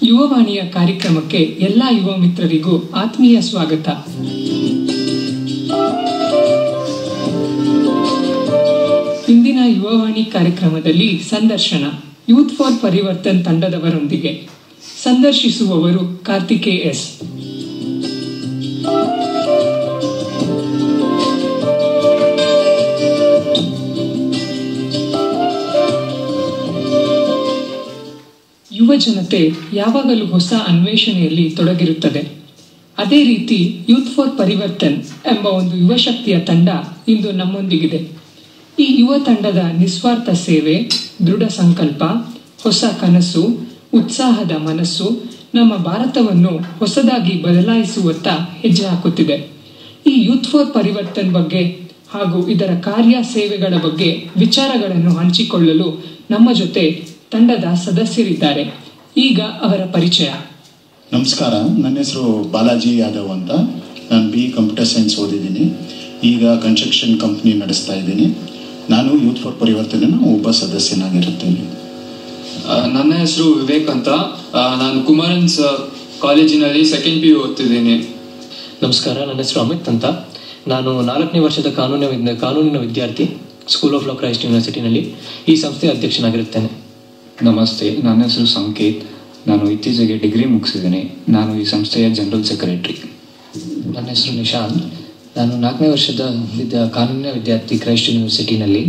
ಯುವವಾಣಿಯ ಕಾರ್ಯಕ್ರಮಕ್ಕೆ ಎಲ್ಲ ಯುವ ಮಿತ್ರರಿಗೂ ಆತ್ಮೀಯ ಸ್ವಾಗತ. ಇಂದಿನ ಯುವವಾಣಿ ಕಾರ್ಯಕ್ರಮದಲ್ಲಿ ಸಂದರ್ಶನ ಯೂತ್ ಫಾರ್ ಪರಿವರ್ತನ್ ತಂಡದವರೊಂದಿಗೆ. ಸಂದರ್ಶಿಸುವವರು ಕಾರ್ತಿಕೇಯ ಎಸ್. ಯುವ ಜನತೆ ಯಾವಾಗಲೂ ಹೊಸ ಅನ್ವೇಷಣೆಯಲ್ಲಿ ತೊಡಗಿರುತ್ತದೆ. ಅದೇ ರೀತಿ ಯೂತ್ ಫಾರ್ ಪರಿವರ್ತನ್ ಎಂಬ ಒಂದು ಯುವ ಶಕ್ತಿಯ ತಂಡ ಇಂದು ನಮ್ಮೊಂದಿಗಿದೆ. ಈ ಯುವ ತಂಡದ ನಿಸ್ವಾರ್ಥ ಸೇವೆ, ದೃಢ ಸಂಕಲ್ಪ, ಹೊಸ ಕನಸು, ಉತ್ಸಾಹದ ಮನಸ್ಸು ನಮ್ಮ ಭಾರತವನ್ನು ಹೊಸದಾಗಿ ಬದಲಾಯಿಸುವತ್ತ ಹೆಜ್ಜೆ ಹಾಕುತ್ತಿದೆ. ಈ ಯೂತ್ ಫಾರ್ ಪರಿವರ್ತನ್ ಬಗ್ಗೆ ಹಾಗೂ ಇದರ ಕಾರ್ಯ ಸೇವೆಗಳ ಬಗ್ಗೆ ವಿಚಾರಗಳನ್ನು ಹಂಚಿಕೊಳ್ಳಲು ನಮ್ಮ ಜೊತೆ ತಂಡದ ಸದಸ್ಯರಿದ್ದಾರೆ. ಈಗ ಅವರ ಪರಿಚಯ. ನಮಸ್ಕಾರ, ನನ್ನ ಹೆಸರು ಬಾಲಾಜಿ ಯಾದವ್ ಅಂತ. ನಾನು BE ಕಂಪ್ಯೂಟರ್ ಸೈನ್ಸ್ ಓದಿದ್ದೀನಿ. ಈಗ ಕನ್ಸ್ಟ್ರಕ್ಷನ್ ಕಂಪ್ನಿ ನಡೆಸ್ತಾ ಇದ್ದೀನಿ. ನಾನು ಯೂತ್ ಫಾರ್ ಪರಿವರ್ತನ ಒಬ್ಬ ಸದಸ್ಯನಾಗಿರುತ್ತೇನೆ. ನನ್ನ ಹೆಸರು ವಿವೇಕ್ ಅಂತ. ನಾನು ಕುಮಾರನ್ಸ್ ಕಾಲೇಜಿನಲ್ಲಿ ಸೆಕೆಂಡ್ PU ಓದ್ತಿದ್ದೀನಿ. ನಮಸ್ಕಾರ, ನನ್ನ ಹೆಸರು ಅಮಿತ್ ಅಂತ. ನಾನು 4ನೇ ವರ್ಷದ ಕಾನೂನಿನ ವಿದ್ಯಾರ್ಥಿ, ಸ್ಕೂಲ್ ಆಫ್ ಲಾ ಕ್ರೈಸ್ಟ್ ಯೂನಿವರ್ಸಿಟಿನಲ್ಲಿ ಈ ಸಂಸ್ಥೆಯ ಅಧ್ಯಕ್ಷನಾಗಿರುತ್ತೇನೆ. ನಮಸ್ತೆ, ನನ್ನ ಹೆಸರು ಸಂಕೇತ್. ನಾನು ಇತ್ತೀಚೆಗೆ ಡಿಗ್ರಿ ಮುಗಿಸಿದ್ದೀನಿ. ನಾನು ಈ ಸಂಸ್ಥೆಯ ಜನರಲ್ ಸೆಕ್ರೆಟರಿ. ನನ್ನ ಹೆಸರು ನಿಶಾಂತ್. ನಾನು 4ನೇ ವರ್ಷದ ಕಾನೂನಿನ ವಿದ್ಯಾರ್ಥಿ, ಕ್ರೈಸ್ಟ್ ಯೂನಿವರ್ಸಿಟಿನಲ್ಲಿ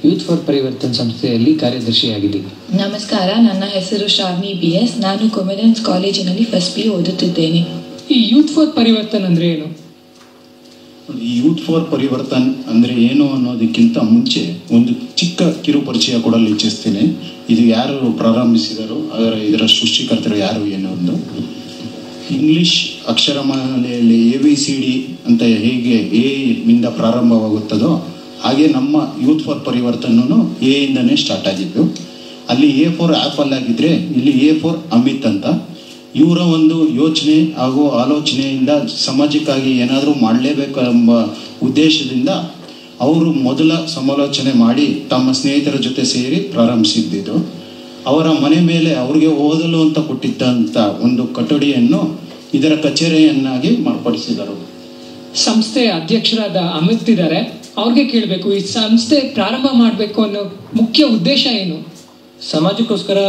ಯೂತ್ ಫಾರ್ ಪರಿವರ್ತನ್ ಸಂಸ್ಥೆಯಲ್ಲಿ ಕಾರ್ಯದರ್ಶಿಯಾಗಿದ್ದೀನಿ. ನಮಸ್ಕಾರ, ನನ್ನ ಹೆಸರು ಶ್ರಾವಣಿ BS. ನಾನು ಕುಮಾರನ್ಸ್ ಕಾಲೇಜಿನಲ್ಲಿ ಫಸ್ಟ್ PU ಓದುತ್ತಿದ್ದೇನೆ. ಈ ಯೂತ್ ಫಾರ್ ಪರಿವರ್ತನ್ ಅಂದ್ರೆ ಏನು? ಈ ಯೂತ್ ಫಾರ್ ಪರಿವರ್ತನ್ ಅಂದರೆ ಏನು ಅನ್ನೋದಕ್ಕಿಂತ ಮುಂಚೆ ಒಂದು ಚಿಕ್ಕ ಕಿರು ಪರಿಚಯ ಕೊಡಲು ಇಚ್ಛಿಸ್ತೀನಿ. ಇದು ಯಾರು ಪ್ರಾರಂಭಿಸಿದರು, ಇದರ ಸೃಷ್ಟಿಕರ್ತರು ಯಾರು ಏನು ಒಂದು. ಇಂಗ್ಲಿಷ್ ಅಕ್ಷರಮಾಲೆಯಲ್ಲಿ ABCD ಅಂತ ಹೇಗೆ A ಇಂದ ಪ್ರಾರಂಭವಾಗುತ್ತದೋ ಹಾಗೆ ನಮ್ಮ ಯೂತ್ ಫಾರ್ ಪರಿವರ್ತನೂ A ಇಂದನೇ ಸ್ಟಾರ್ಟ್ ಆಗಿದ್ದು. ಅಲ್ಲಿ A ಫಾರ್ ಆ್ಯಪಲ್ ಆಗಿದ್ರೆ ಇಲ್ಲಿ A ಫಾರ್ ಅಮಿತ್ ಅಂತ. ಇವರ ಒಂದು ಯೋಚನೆ ಹಾಗೂ ಆಲೋಚನೆಯಿಂದ ಸಮಾಜಕ್ಕಾಗಿ ಏನಾದರೂ ಮಾಡಲೇಬೇಕು ಎಂಬ ಉದ್ದೇಶದಿಂದ ಅವರು ಮೊದಲ ಸಮಾಲೋಚನೆ ಮಾಡಿ ತಮ್ಮ ಸ್ನೇಹಿತರ ಜೊತೆ ಸೇರಿ ಪ್ರಾರಂಭಿಸಿದ್ದು. ಅವರ ಮನೆ ಮೇಲೆ ಅವ್ರಿಗೆ ಓದಲು ಅಂತ ಕೊಟ್ಟಿದ್ದಂಥ ಒಂದು ಕೊಠಡಿಯನ್ನು ಇದರ ಕಚೇರಿಯನ್ನಾಗಿ ಮಾರ್ಪಡಿಸಿದರು. ಸಂಸ್ಥೆಯ ಅಧ್ಯಕ್ಷರಾದ ಅಮಿತ್ ಇದ್ದಾರೆ, ಅವ್ರಿಗೆ ಕೇಳಬೇಕು, ಈ ಸಂಸ್ಥೆ ಪ್ರಾರಂಭ ಮಾಡಬೇಕು ಅನ್ನೋ ಮುಖ್ಯ ಉದ್ದೇಶ ಏನು? ಸಮಾಜಕ್ಕೋಸ್ಕರ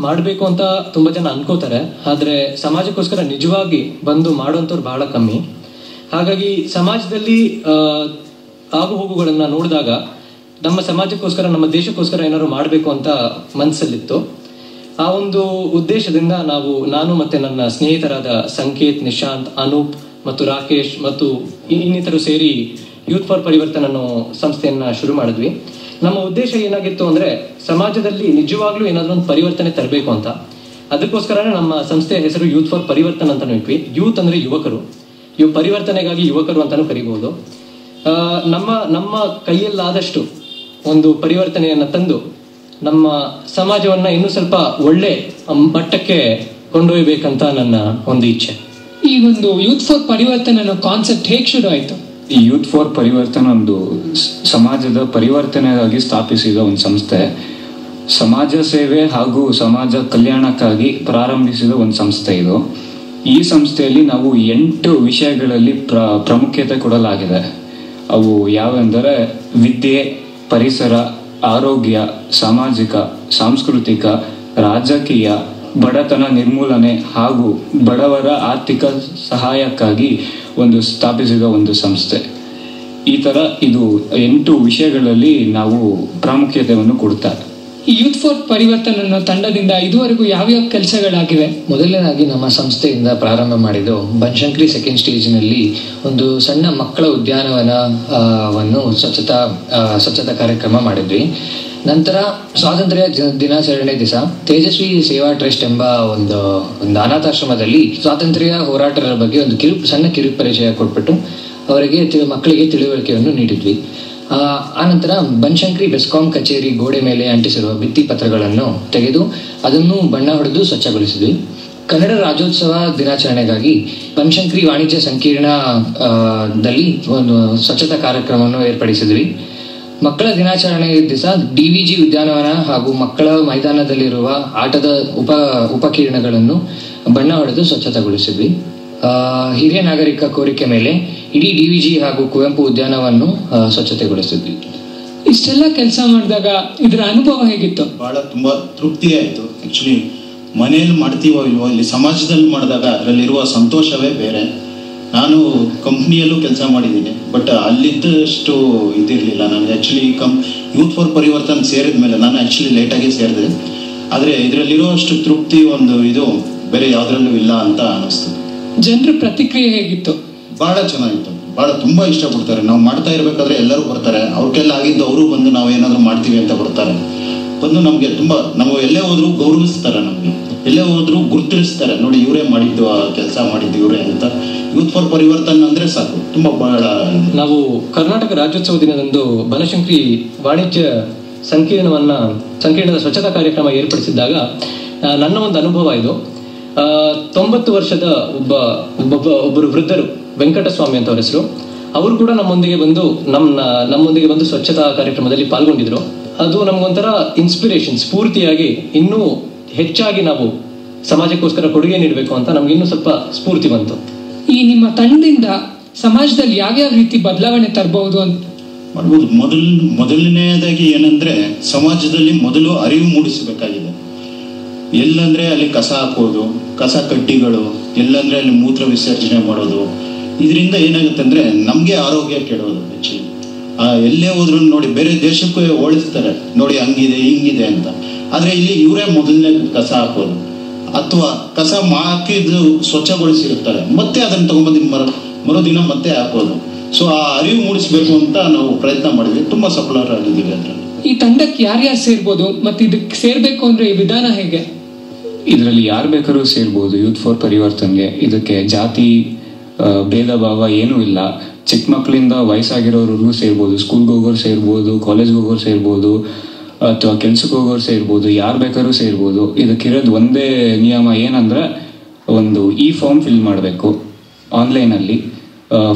ಮಾಡಬೇಕು ಅಂತ ತುಂಬ ಜನ ಅನ್ಕೋತಾರೆ, ಆದರೆ ಸಮಾಜಕ್ಕೋಸ್ಕರ ನಿಜವಾಗಿ ಬಂದು ಮಾಡುವಂಥವ್ರು ಬಹಳ ಕಮ್ಮಿ. ಹಾಗಾಗಿ ಸಮಾಜದಲ್ಲಿ ಆಗು ಹೋಗುಗಳನ್ನು ನೋಡಿದಾಗ ನಮ್ಮ ಸಮಾಜಕ್ಕೋಸ್ಕರ, ನಮ್ಮ ದೇಶಕ್ಕೋಸ್ಕರ ಏನಾದ್ರು ಮಾಡಬೇಕು ಅಂತ ಮನಸ್ಸಲ್ಲಿತ್ತು. ಆ ಒಂದು ಉದ್ದೇಶದಿಂದ ನಾನು ಮತ್ತು ನನ್ನ ಸ್ನೇಹಿತರಾದ ಸಂಕೇತ್, ನಿಶಾಂತ್, ಅನೂಪ್ ಮತ್ತು ರಾಕೇಶ್ ಮತ್ತು ಇನ್ನಿತರು ಸೇರಿ ಯೂತ್ ಫಾರ್ ಪರಿವರ್ತನ್ ಅನ್ನೋ ಸಂಸ್ಥೆಯನ್ನು ಶುರು ಮಾಡಿದ್ವಿ. ನಮ್ಮ ಉದ್ದೇಶ ಏನಾಗಿತ್ತು ಅಂದರೆ ಸಮಾಜದಲ್ಲಿ ನಿಜವಾಗ್ಲೂ ಏನಾದರೂ ಒಂದು ಪರಿವರ್ತನೆ ತರಬೇಕು ಅಂತ. ಅದಕ್ಕೋಸ್ಕರನೇ ನಮ್ಮ ಸಂಸ್ಥೆಯ ಹೆಸರು ಯೂತ್ ಫಾರ್ ಪರಿವರ್ತನ್ ಅಂತಾನೂ ಇಟ್ವಿ. ಯೂತ್ ಅಂದರೆ ಯುವಕರು, ಪರಿವರ್ತನೆಗಾಗಿ ಯುವಕರು ಅಂತಾನೂ ಕರಿಬಹುದು. ನಮ್ಮ ಕೈಯಲ್ಲಾದಷ್ಟು ಒಂದು ಪರಿವರ್ತನೆಯನ್ನು ತಂದು ನಮ್ಮ ಸಮಾಜವನ್ನ ಇನ್ನೂ ಸ್ವಲ್ಪ ಒಳ್ಳೆ ಮಟ್ಟಕ್ಕೆ ಕೊಂಡೊಯ್ಯಬೇಕಂತ ನನ್ನ ಒಂದು ಇಚ್ಛೆ. ಈ ಒಂದು ಯೂತ್ ಫಾರ್ ಪರಿವರ್ತನ್ ಅನ್ನೋ ಕಾನ್ಸೆಪ್ಟ್ ಹೇಗೆ ಶುರು ಆಯಿತು? ಈ ಯೂತ್ ಫಾರ್ ಪರಿವರ್ತನ್ ಒಂದು ಸಮಾಜದ ಪರಿವರ್ತನೆಗಾಗಿ ಸ್ಥಾಪಿಸಿದ ಒಂದು ಸಂಸ್ಥೆ. ಸಮಾಜ ಸೇವೆ ಹಾಗೂ ಸಮಾಜ ಕಲ್ಯಾಣಕ್ಕಾಗಿ ಪ್ರಾರಂಭಿಸಿದ ಒಂದು ಸಂಸ್ಥೆ ಇದು. ಈ ಸಂಸ್ಥೆಯಲ್ಲಿ ನಾವು 8 ವಿಷಯಗಳಲ್ಲಿ ಪ್ರಾಮುಖ್ಯತೆ ಕೊಡಲಾಗಿದೆ. ಅವು ಯಾವೆಂದರೆ ವಿದ್ಯೆ, ಪರಿಸರ, ಆರೋಗ್ಯ, ಸಾಮಾಜಿಕ, ಸಾಂಸ್ಕೃತಿಕ, ರಾಜಕೀಯ, ಬಡತನ ನಿರ್ಮೂಲನೆ ಹಾಗೂ ಬಡವರ ಆರ್ಥಿಕ ಸಹಾಯಕ್ಕಾಗಿ ಒಂದು ಸ್ಥಾಪಿಸಿದ ಒಂದು ಸಂಸ್ಥೆ. ಈ ತರ ಇದು 8 ವಿಷಯಗಳಲ್ಲಿ ನಾವು ಪ್ರಾಮುಖ್ಯತೆಯನ್ನು ಕೊಡ್ತಾರೆ. ಈ ಯೂತ್ ಫಾರ್ ಪರಿವರ್ತನ್ ಅನ್ನೋ ತಂಡದಿಂದ ಇದುವರೆಗೂ ಯಾವ್ಯಾವ ಕೆಲಸಗಳಾಗಿವೆ? ಮೊದಲನೇದಾಗಿ ನಮ್ಮ ಸಂಸ್ಥೆಯಿಂದ ಪ್ರಾರಂಭ ಮಾಡಿದ್ದು ಬನಶಂಕರಿ ಸೆಕೆಂಡ್ ಸ್ಟೇಜ್ನಲ್ಲಿ ಒಂದು ಸಣ್ಣ ಮಕ್ಕಳ ಉದ್ಯಾನವನವನ್ನು ಸ್ವಚ್ಛತಾ ಕಾರ್ಯಕ್ರಮ ಮಾಡಿದ್ವಿ. ನಂತರ ಸ್ವಾತಂತ್ರ್ಯ ದಿನಾಚರಣೆ ದಿವಸ ತೇಜಸ್ವಿ ಸೇವಾ ಟ್ರಸ್ಟ್ ಎಂಬ ಒಂದು ಅನಾಥಾಶ್ರಮದಲ್ಲಿ ಸ್ವಾತಂತ್ರ್ಯ ಹೋರಾಟದ ಬಗ್ಗೆ ಒಂದು ಸಣ್ಣ ಕಿರು ಪರಿಚಯ ಕೊಟ್ಬಿಟ್ಟು ಅವರಿಗೆ ಮಕ್ಕಳಿಗೆ ತಿಳುವಳಿಕೆಯನ್ನು ನೀಡಿದ್ವಿ. ಆನಂತರ ಬನಶಂಕರಿ ಬೆಸ್ಕಾಂ ಕಚೇರಿ ಗೋಡೆ ಮೇಲೆ ಅಂಟಿಸಿರುವ ಭಿತ್ತಿ ಪತ್ರಗಳನ್ನು ತೆಗೆದು ಅದನ್ನು ಬಣ್ಣ ಹೊಡೆದು ಸ್ವಚ್ಛಗೊಳಿಸಿದ್ವಿ. ಕನ್ನಡ ರಾಜ್ಯೋತ್ಸವ ದಿನಾಚರಣೆಗಾಗಿ ಬನಶಂಕರಿ ವಾಣಿಜ್ಯ ಸಂಕೀರ್ಣದಲ್ಲಿ ಒಂದು ಸ್ವಚ್ಛತಾ ಕಾರ್ಯಕ್ರಮವನ್ನು ಏರ್ಪಡಿಸಿದ್ವಿ. ಮಕ್ಕಳ ದಿನಾಚರಣೆ ದಿವಸ DVG ಉದ್ಯಾನವನ ಹಾಗೂ ಮಕ್ಕಳ ಮೈದಾನದಲ್ಲಿರುವ ಆಟದ ಉಪಕರಣಗಳನ್ನು ಬಣ್ಣ ಹೊಡೆದು ಸ್ವಚ್ಛತೆಗೊಳಿಸಿದ್ವಿ. ಹಿರಿಯ ನಾಗರಿಕ ಕೋರಿಕೆ ಮೇಲೆ ಇಡೀ DVG ಹಾಗೂ ಕುವೆಂಪು ಉದ್ಯಾನವನ್ನು ಸ್ವಚ್ಛತೆಗೊಳಿಸಿದ್ವಿ. ಇಷ್ಟೆಲ್ಲ ಕೆಲಸ ಮಾಡಿದಾಗ ಇದರ ಅನುಭವ ಹೇಗಿತ್ತು? ಬಹಳ ತುಂಬಾ ತೃಪ್ತಿ ಆಯಿತು. ಆಕ್ಚುಲಿ ಮನೆಯಲ್ಲಿ ಮಾಡ್ತೀವೋ ಇಲ್ವೋ, ಇಲ್ಲಿ ಸಮಾಜದಲ್ಲಿ ಮಾಡಿದಾಗ ಅದರಲ್ಲಿರುವ ಸಂತೋಷವೇ ಬೇರೆ. ನಾನು ಕಂಪ್ನಿಯಲ್ಲೂ ಕೆಲಸ ಮಾಡಿದ್ದೀನಿ, ಬಟ್ ಅಲ್ಲಿದ್ದಷ್ಟು ಇದಿರಲಿಲ್ಲ ನನಗೆ. ಆ್ಯಕ್ಚುಲಿ ಯೂತ್ ಫಾರ್ ಪರಿವರ್ತನ್ ಸೇರಿದ ಮೇಲೆ, ನಾನು ಆ್ಯಕ್ಚುಲಿ ಲೇಟಾಗಿ ಸೇರಿದೆ, ಆದರೆ ಇದರಲ್ಲಿರುವಷ್ಟು ತೃಪ್ತಿ ಒಂದು ಇದು ಬೇರೆ ಯಾವುದ್ರಲ್ಲೂ ಇಲ್ಲ ಅಂತ ಅನ್ನಿಸ್ತು. ಜನರ ಪ್ರತಿಕ್ರಿಯೆ ಹೇಗಿತ್ತು? ಭಾಳ ಚೆನ್ನಾಗಿತ್ತು, ಭಾಳ ತುಂಬ ಇಷ್ಟಪಡ್ತಾರೆ. ನಾವು ಮಾಡ್ತಾ ಇರಬೇಕಾದ್ರೆ ಎಲ್ಲರೂ ಬರ್ತಾರೆ, ಅವ್ರ ಕೈಲಿ ಆಗಿದ್ದು ಅವರು ಬಂದು ನಾವು ಏನಾದರೂ ಮಾಡ್ತೀವಿ ಅಂತ ಬರ್ತಾರೆ. ಬಂದು ನಮಗೆ ತುಂಬ, ನಾವು ಎಲ್ಲೇ ಹೋದ್ರೂ ಗೌರವಿಸ್ತಾರೆ, ನಮಗೆ ಎಲ್ಲೇ ಹೋದ್ರೂ ಗುರುತಿಸ್ತಾರೆ, ನೋಡಿ ಇವರೇ ಮಾಡಿದ್ದು, ಆ ಕೆಲಸ ಮಾಡಿದ್ದು ಇವರೇ ಅಂತ. ಯೂತ್ ಫಾರ್ ಪರಿವರ್ತನ್ ಅಂದರೆ ಸಾಕು, ತುಂಬ ಬಹಳ. ನಾವು ಕರ್ನಾಟಕ ರಾಜ್ಯೋತ್ಸವ ದಿನದಂದು ಬನಶಂಕರಿ ವಾಣಿಜ್ಯ ಸಂಕೀರ್ಣದ ಸ್ವಚ್ಛತಾ ಕಾರ್ಯಕ್ರಮ ಏರ್ಪಡಿಸಿದ್ದಾಗ ನನ್ನ ಒಂದು ಅನುಭವ ಇದು. 90 ವರ್ಷದ ಒಬ್ಬರು ವೃದ್ಧರು, ವೆಂಕಟಸ್ವಾಮಿ ಅಂತ ಅವ್ರ ಹೆಸರು, ಅವರು ಕೂಡ ನಮ್ಮೊಂದಿಗೆ ಬಂದು ಸ್ವಚ್ಛತಾ ಕಾರ್ಯಕ್ರಮದಲ್ಲಿ ಪಾಲ್ಗೊಂಡಿದ್ರು. ಅದು ನಮ್ಗೊಂಥರ ಇನ್ಸ್ಪಿರೇಷನ್, ಸ್ಫೂರ್ತಿಯಾಗಿ ಇನ್ನೂ ಹೆಚ್ಚಾಗಿ ನಾವು ಸಮಾಜಕ್ಕೋಸ್ಕರ ಕೊಡುಗೆ ನೀಡಬೇಕು ಅಂತ ನಮ್ಗೆ ಇನ್ನೂ ಸ್ವಲ್ಪ ಸ್ಫೂರ್ತಿ ಬಂತು. ಈ ನಿಮ್ಮ ತಂಡದಿಂದ ಸಮಾಜದಲ್ಲಿ ಯಾವ್ಯಾವ ರೀತಿ ಬದಲಾವಣೆ ತರಬಹುದು ಅಂತ ಮಾಡ್ಬೋದು? ಮೊದಲನೇದಾಗಿ ಏನಂದ್ರೆ, ಸಮಾಜದಲ್ಲಿ ಮೊದಲು ಅರಿವು ಮೂಡಿಸಬೇಕಾಗಿದೆ. ಎಲ್ಲಂದ್ರೆ ಅಲ್ಲಿ ಕಸ ಹಾಕೋದು, ಕಸ ಕಡ್ಡಿಗಳು, ಎಲ್ಲಂದ್ರೆ ಅಲ್ಲಿ ಮೂತ್ರ ವಿಸರ್ಜನೆ ಮಾಡೋದು, ಇದರಿಂದ ಏನಾಗುತ್ತೆ ಅಂದ್ರೆ ನಮ್ಗೆ ಆರೋಗ್ಯ ಕೆಡೋದು. ಆಕ್ಚುಲಿ ಎಲ್ಲೇ ಹೋದ್ರು ನೋಡಿ, ಬೇರೆ ದೇಶಕ್ಕೂ ಹೋಲಿಸ್ತಾರೆ, ನೋಡಿ ಹಂಗಿದೆ ಹಿಂಗಿದೆ ಅಂತ. ಆದ್ರೆ ಇಲ್ಲಿ ಇವರೇ ಮೊದಲನೇ ಕಸ ಹಾಕೋದು, ಅಥವಾ ಕಸ ಹಾಕಿದ್ದು ಸ್ವಚ್ಛಗೊಳಿಸಿರ್ತಾರೆ, ಮತ್ತೆ ಅದನ್ನ ತಗೊಂಡ್ಬಂದು ಮರುದಿನ ಮತ್ತೆ ಹಾಕೋದು. ಸೊ ಆ ಅರಿವು ಮೂಡಿಸ್ಬೇಕು ಅಂತ ನಾವು ಪ್ರಯತ್ನ ಮಾಡಿದ್ವಿ, ತುಂಬಾ ಸಫಲರಾಗಿದ್ದೀವಿ ಅದರಲ್ಲಿ. ಈ ತಂಡಕ್ಕೆ ಯಾರ್ಯಾರು ಸೇರ್ಬೋದು ಮತ್ತೆ ಇದಕ್ಕೆ ಸೇರ್ಬೇಕು ಅಂದ್ರೆ ಈ ವಿಧಾನ ಹೇಗೆ? ಇದರಲ್ಲಿ ಯಾರು ಬೇಕಾದ್ರೂ ಸೇರ್ಬೋದು ಯೂತ್ ಫಾರ್ ಪರಿವರ್ತನ್ಗೆ. ಇದಕ್ಕೆ ಜಾತಿ ಭೇದ ಭಾವ ಏನೂ ಇಲ್ಲ. ಚಿಕ್ಕ ಮಕ್ಕಳಿಂದ ವಯಸ್ಸಾಗಿರೋರ್ಗೂ ಸೇರ್ಬೋದು, ಸ್ಕೂಲ್ಗೆ ಹೋಗೋರು ಸೇರ್ಬೋದು, ಕಾಲೇಜ್ಗೆ ಹೋಗೋರು ಸೇರ್ಬೋದು, ಅಥವಾ ಕೆಲ್ಸಕ್ಕೆ ಹೋಗೋರು ಸೇರ್ಬೋದು, ಯಾರು ಬೇಕಾದ್ರೂ ಸೇರ್ಬೋದು. ಇದಕ್ಕಿರೋದು ಒಂದೇ ನಿಯಮ ಏನಂದ್ರೆ, ಒಂದು ಫಾರ್ಮ್ ಫಿಲ್ ಮಾಡಬೇಕು ಆನ್ಲೈನಲ್ಲಿ.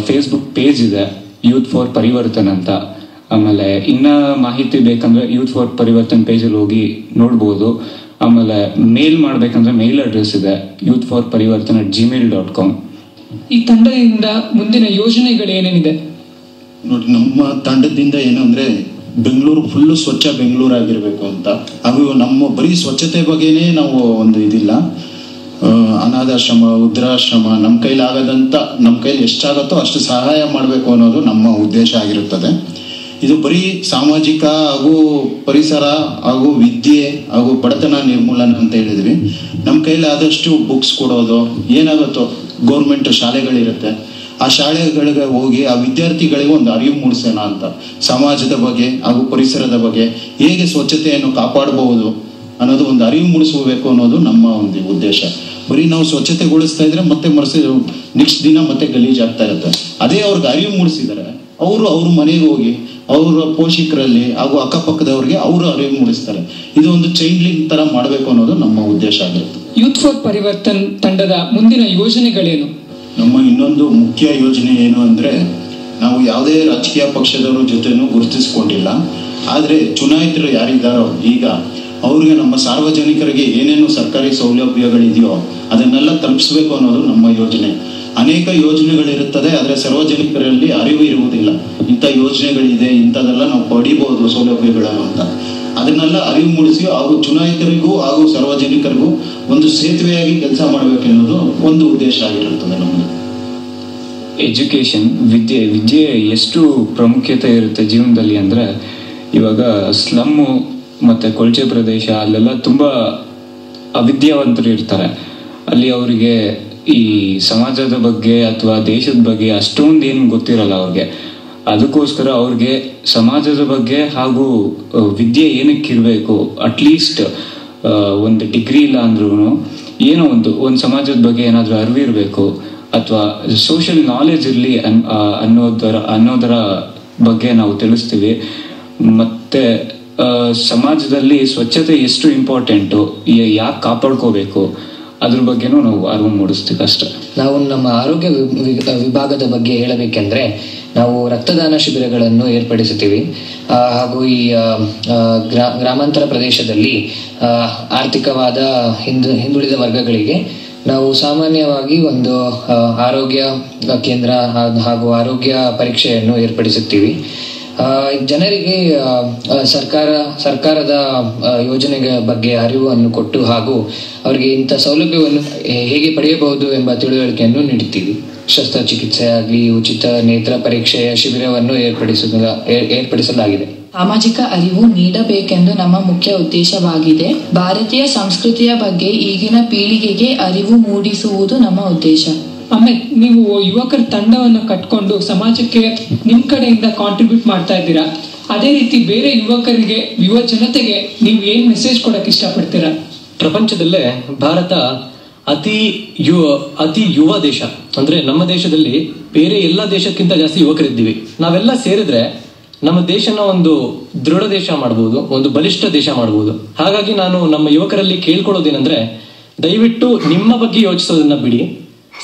ಫೇಸ್ಬುಕ್ ಪೇಜ್ ಇದೆ ಯೂತ್ ಫಾರ್ ಪರಿವರ್ತನ್ ಅಂತ. ಆಮೇಲೆ ಇನ್ನ ಮಾಹಿತಿ ಬೇಕಂದ್ರೆ ಯೂತ್ ಫಾರ್ ಪರಿವರ್ತನ್ ಪೇಜಲ್ಲಿ ಹೋಗಿ ನೋಡ್ಬೋದು. ಆಮೇಲೆ ಮೇಲ್ ಮಾಡ್ಬೇಕಂದ್ರೆ ಮೇಲ್ ಅಡ್ರೆಸ್ ಇದೆ youthforparivartan@gmail.com. ಈ ತಂಡದಿಂದ ಮುಂದಿನ ಯೋಜನೆಗಳು ಏನೇನಿದೆ? ನೋಡಿ, ನಮ್ಮ ತಂಡದಿಂದ ಏನು ಅಂದ್ರೆ, ಬೆಂಗಳೂರು ಫುಲ್ಲು ಸ್ವಚ್ಛ ಬೆಂಗಳೂರು ಆಗಿರ್ಬೇಕು ಅಂತ. ಹಾಗೂ ನಮ್ಮ ಬರೀ ಸ್ವಚ್ಛತೆ ಬಗ್ಗೆನೇ ನಾವು ಒಂದು ಇದಿಲ್ಲ, ಅನಾಥಾಶ್ರಮ, ವೃದ್ಧಾಶ್ರಮ, ನಮ್ಮ ಕೈಲಿ ಎಷ್ಟಾಗತ್ತೋ ಅಷ್ಟು ಸಹಾಯ ಮಾಡಬೇಕು ಅನ್ನೋದು ನಮ್ಮ ಉದ್ದೇಶ ಆಗಿರುತ್ತದೆ. ಇದು ಬರೀ ಸಾಮಾಜಿಕ ಹಾಗೂ ಪರಿಸರ ಹಾಗೂ ವಿದ್ಯೆ ಹಾಗೂ ಬಡತನ ನಿರ್ಮೂಲನೆ ಅಂತ ಹೇಳಿದ್ವಿ. ನಮ್ಮ ಕೈಲಿ ಆದಷ್ಟು ಬುಕ್ಸ್ ಕೊಡೋದು, ಏನಾಗುತ್ತೋ ಗೌರ್ಮೆಂಟ್ ಶಾಲೆಗಳಿರುತ್ತೆ, ಆ ಶಾಲೆಗಳಿಗೆ ಹೋಗಿ ಆ ವಿದ್ಯಾರ್ಥಿಗಳಿಗೆ ಒಂದು ಅರಿವು ಮೂಡಿಸೋಣ ಅಂತ, ಸಮಾಜದ ಬಗ್ಗೆ ಹಾಗೂ ಪರಿಸರದ ಬಗ್ಗೆ ಹೇಗೆ ಸ್ವಚ್ಛತೆಯನ್ನು ಕಾಪಾಡಬಹುದು ಅನ್ನೋದು ಒಂದು ಅರಿವು ಮೂಡಿಸಬೇಕು ಅನ್ನೋದು ನಮ್ಮ ಒಂದು ಉದ್ದೇಶ. ಬರೀ ನಾವು ಸ್ವಚ್ಛತೆಗೊಳಿಸ್ತಾ ಇದ್ರೆ ಮತ್ತೆ ನೆಕ್ಸ್ಟ್ ದಿನ ಮತ್ತೆ ಗಲೀಜಾಗ್ತಾ ಇರುತ್ತೆ. ಅದೇ ಅವ್ರಿಗೆ ಅರಿವು ಮೂಡಿಸಿದರೆ ಅವ್ರ ಮನೆಗೆ ಹೋಗಿ ಅವರ ಪೋಷಕರಲ್ಲಿ ಹಾಗೂ ಅಕ್ಕಪಕ್ಕದವ್ರಿಗೆ ಅವರು ಅರಿವು ಮೂಡಿಸ್ತಾರೆ. ಇದು ಒಂದು ಚೈನ್ ಲಿಂಕ್ ತರ ಮಾಡಬೇಕು ಅನ್ನೋದು ನಮ್ಮ ಉದ್ದೇಶ ಆಗಿರುತ್ತೆ. ಯೂತ್ ಫಾರ್ ಪರಿವರ್ತನ್ ತಂಡದ ಮುಂದಿನ ಯೋಜನೆಗಳೇನು? ನಮ್ಮ ಇನ್ನೊಂದು ಮುಖ್ಯ ಯೋಜನೆ ಏನು ಅಂದ್ರೆ, ನಾವು ಯಾವುದೇ ರಾಜಕೀಯ ಪಕ್ಷದವರ ಜೊತೆನೂ ಗುರುತಿಸ್ಕೊಂಡಿಲ್ಲ. ಆದ್ರೆ ಚುನಾಯಿತರು ಯಾರಿದ್ದಾರೋ ಈಗ ಅವ್ರಿಗೆ ನಮ್ಮ ಸಾರ್ವಜನಿಕರಿಗೆ ಏನೇನು ಸರ್ಕಾರಿ ಸೌಲಭ್ಯಗಳಿದೆಯೋ ಅದನ್ನೆಲ್ಲ ತಲುಪಿಸ್ಬೇಕು ಅನ್ನೋದು ನಮ್ಮ ಯೋಜನೆ. ಅನೇಕ ಯೋಜನೆಗಳಿರುತ್ತದೆ, ಆದರೆ ಸಾರ್ವಜನಿಕರಲ್ಲಿ ಅರಿವು ಇರುವುದಿಲ್ಲ. ಇಂಥ ಯೋಜನೆಗಳಿದೆ, ಇಂಥದೆಲ್ಲ ನಾವು ಪಡಿಬಹುದು ಸೌಲಭ್ಯಗಳನ್ನು ಅಂತ. ಅದನ್ನೆಲ್ಲ ಅರಿವು ಮೂಡಿಸಿ ಹಾಗೂ ಚುನಾಯಿತರಿಗೂ ಹಾಗೂ ಸಾರ್ವಜನಿಕರಿಗೂ ಒಂದು ಸೇತುವೆಯಾಗಿ ಕೆಲಸ ಮಾಡಬೇಕೆನ್ನೋದು ಒಂದು ಉದ್ದೇಶ ಆಗಿರುತ್ತದೆ ನಮ್ಮದು. ಎಜುಕೇಶನ್, ವಿದ್ಯೆ ಎಷ್ಟು ಪ್ರಾಮುಖ್ಯತೆ ಇರುತ್ತೆ ಜೀವನದಲ್ಲಿ ಅಂದ್ರೆ, ಇವಾಗ ಸ್ಲಮ್ಮು ಮತ್ತೆ ಕೊಳಚೆ ಪ್ರದೇಶ ಅಲ್ಲೆಲ್ಲ ತುಂಬಾ ಅವಿದ್ಯಾವಂತರು ಇರ್ತಾರೆ. ಅಲ್ಲಿ ಅವರಿಗೆ ಈ ಸಮಾಜದ ಬಗ್ಗೆ ಅಥವಾ ದೇಶದ ಬಗ್ಗೆ ಅಷ್ಟೊಂದು ಏನು ಗೊತ್ತಿರಲ್ಲ ಅವ್ರಿಗೆ. ಅದಕ್ಕೋಸ್ಕರ ಅವ್ರಿಗೆ ಸಮಾಜದ ಬಗ್ಗೆ ಹಾಗೂ ವಿದ್ಯೆ ಏನಕ್ಕೆ ಇರಬೇಕು, ಅಟ್ಲೀಸ್ಟ್ ಒಂದು ಡಿಗ್ರಿ ಇಲ್ಲ ಅಂದ್ರೂ ಏನೋ ಒಂದು ಸಮಾಜದ ಬಗ್ಗೆ ಏನಾದರೂ ಅರಿವಿರಬೇಕು, ಅಥವಾ ಸೋಷಿಯಲ್ ನಾಲೆಜ್ ಇರಲಿ ಅನ್ನೋದರ ಬಗ್ಗೆ ನಾವು ತಿಳಿಸ್ತೀವಿ. ಮತ್ತೆ ಸಮಾಜದಲ್ಲಿ ಸ್ವಚ್ಛತೆ ಎಷ್ಟು ಇಂಪಾರ್ಟೆಂಟು, ಯಾಕೆ ಕಾಪಾಡ್ಕೋಬೇಕು ಅದ್ರ ಬಗ್ಗೆನೂ ನಾವು ಅರಿವು ಮೂಡಿಸ್ತೀವಿ ಅಷ್ಟೇ. ನಾವು ನಮ್ಮ ಆರೋಗ್ಯ ವಿಭಾಗದ ಬಗ್ಗೆ ಹೇಳಬೇಕೆಂದ್ರೆ, ನಾವು ರಕ್ತದಾನ ಶಿಬಿರಗಳನ್ನು ಏರ್ಪಡಿಸುತ್ತೀವಿ. ಹಾಗೂ ಈ ಗ್ರಾಮಾಂತರ ಪ್ರದೇಶದಲ್ಲಿ ಆರ್ಥಿಕವಾದ ಹಿಂದುಳಿದ ವರ್ಗಗಳಿಗೆ ನಾವು ಸಾಮಾನ್ಯವಾಗಿ ಒಂದು ಆರೋಗ್ಯ ಕೇಂದ್ರ ಹಾಗೂ ಆರೋಗ್ಯ ಪರೀಕ್ಷೆಯನ್ನು ಏರ್ಪಡಿಸುತ್ತೀವಿ. ಜನರಿಗೆ ಸರ್ಕಾರದ ಯೋಜನೆಗಳ ಬಗ್ಗೆ ಅರಿವನ್ನು ಕೊಟ್ಟು ಹಾಗೂ ಅವರಿಗೆ ಇಂಥ ಸೌಲಭ್ಯವನ್ನು ಹೇಗೆ ಪಡೆಯಬಹುದು ಎಂಬ ತಿಳುವಳಿಕೆಯನ್ನು ನೀಡುತ್ತೀವಿ. ಶಸ್ತ್ರಚಿಕಿತ್ಸೆ ಆಗಲಿ, ಉಚಿತ ನೇತ್ರ ಪರೀಕ್ಷೆಯ ಶಿಬಿರವನ್ನು ಏರ್ಪಡಿಸಲಾಗಿದೆ. ಸಾಮಾಜಿಕ ಅರಿವು ನೀಡಬೇಕೆಂದು ನಮ್ಮ ಮುಖ್ಯ ಉದ್ದೇಶವಾಗಿದೆ. ಭಾರತೀಯ ಸಂಸ್ಕೃತಿಯ ಬಗ್ಗೆ ಈಗಿನ ಪೀಳಿಗೆಗೆ ಅರಿವು ಮೂಡಿಸುವುದು ನಮ್ಮ ಉದ್ದೇಶ. ಅಮಿತ್, ನೀವು ಯುವಕರ ತಂಡವನ್ನು ಕಟ್ಕೊಂಡು ಸಮಾಜಕ್ಕೆ ನಿಮ್ ಕಡೆಯಿಂದ ಕಾಂಟ್ರಿಬ್ಯೂಟ್ ಮಾಡ್ತಾ ಇದ್ದೀರಾ. ಅದೇ ರೀತಿ ಬೇರೆ ಯುವಕರಿಗೆ, ಯುವ ಜನತೆಗೆ ನೀವು ಏನ್ ಮೆಸೇಜ್ ಕೊಡಕ್ ಇಷ್ಟಪಡ್ತೀರಾ? ಪ್ರಪಂಚದಲ್ಲೇ ಭಾರತ ಅತಿ ಯುವ ದೇಶ. ಅಂದ್ರೆ ನಮ್ಮ ದೇಶದಲ್ಲಿ ಬೇರೆ ಎಲ್ಲ ದೇಶಕ್ಕಿಂತ ಜಾಸ್ತಿ ಯುವಕರಿದ್ದೀವಿ. ನಾವೆಲ್ಲ ಸೇರಿದ್ರೆ ನಮ್ಮ ದೇಶನ ಒಂದು ದೃಢ ದೇಶ ಮಾಡಬಹುದು, ಒಂದು ಬಲಿಷ್ಠ ದೇಶ ಮಾಡಬಹುದು. ಹಾಗಾಗಿ ನಾನು ನಮ್ಮ ಯುವಕರಲ್ಲಿ ಕೇಳ್ಕೊಳ್ಳೋದೇನೆಂದ್ರೆ, ದಯವಿಟ್ಟು ನಿಮ್ಮ ಬಗ್ಗೆ ಯೋಚಿಸೋದನ್ನ ಬಿಡಿ,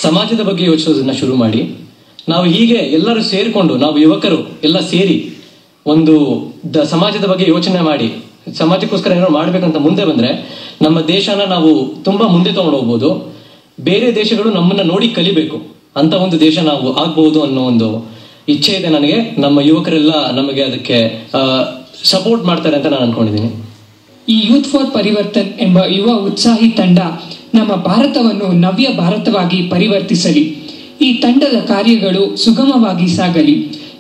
ಸಮಾಜದ ಬಗ್ಗೆ ಯೋಚಿಸೋದನ್ನ ಶುರು ಮಾಡಿ. ನಾವು ಹೀಗೆ ಎಲ್ಲರೂ ಸೇರಿಕೊಂಡು, ನಾವು ಯುವಕರು ಎಲ್ಲ ಸೇರಿ ಒಂದು ಸಮಾಜದ ಬಗ್ಗೆ ಯೋಚನೆ ಮಾಡಿ ಸಮಾಜಕ್ಕೋಸ್ಕರ ಏನಾದ್ರು ಮಾಡ್ಬೇಕಂತ ಮುಂದೆ ಬಂದ್ರೆ ನಮ್ಮ ದೇಶನ ನಾವು ತುಂಬಾ ಮುಂದೆ ತಗೊಂಡು ಹೋಗ್ಬೋದು. ಬೇರೆ ದೇಶಗಳು ನಮ್ಮನ್ನ ನೋಡಿ ಕಲಿಬೇಕು ಅಂತ ಒಂದು ದೇಶ ನಾವು ಆಗ್ಬಹುದು ಅನ್ನೋ ಒಂದು ಇಚ್ಛೆ ಇದೆ ನನಗೆ. ನಮ್ಮ ಯುವಕರೆಲ್ಲ ನಮಗೆ ಅದಕ್ಕೆ ಸಪೋರ್ಟ್ ಮಾಡ್ತಾರೆ ಅಂತ ನಾನು ಅನ್ಕೊಂಡಿದ್ದೀನಿ. ಈ ಯೂತ್ ಫಾರ್ ಪರಿವರ್ತನ್ ಎಂಬ ಯುವ ಉತ್ಸಾಹಿ ತಂಡ ನಮ್ಮ ಭಾರತವನ್ನು ನವ್ಯ ಭಾರತವಾಗಿ ಪರಿವರ್ತಿಸಲಿ. ಈ ತಂಡದ ಕಾರ್ಯಗಳು ಸುಗಮವಾಗಿ ಸಾಗಲಿ.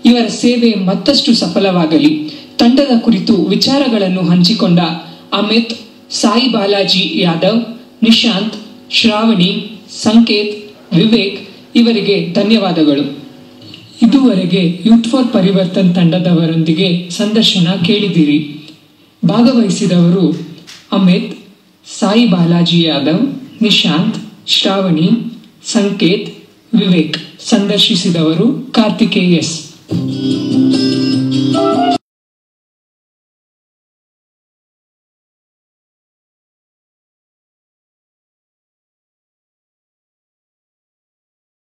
ಇವರ ಸೇವೆ ಮತ್ತಷ್ಟು ಸಫಲವಾಗಲಿ. ತಂಡದ ಕುರಿತು ವಿಚಾರಗಳನ್ನು ಹಂಚಿಕೊಂಡ ಅಮಿತ್, ಸಾಯಿ ಬಾಲಾಜಿ ಯಾದವ್, ನಿಶಾಂತ್, ಶ್ರಾವಣಿ, ಸಂಕೇತ್, ವಿವೇಕ್ ಇವರಿಗೆ ಧನ್ಯವಾದಗಳು. ಇದುವರೆಗೆ ಯೂತ್ ಫಾರ್ ಪರಿವರ್ತನ್ ತಂಡದವರೊಂದಿಗೆ ಸಂದರ್ಶನ ಕೇಳಿದಿರಿ. ಭಾಗವಹಿಸಿದವರು ಅಮಿತ್, ಸಾಯಿ ಬಾಲಾಜಿ ಯಾದವ್, ನಿಶಾಂತ್, ಶ್ರಾವಣಿ, ಸಂಕೇತ್, ವಿವೇಕ್. ಸಂದರ್ಶಿಸಿದವರು ಕಾರ್ತಿಕೇಯಸ್.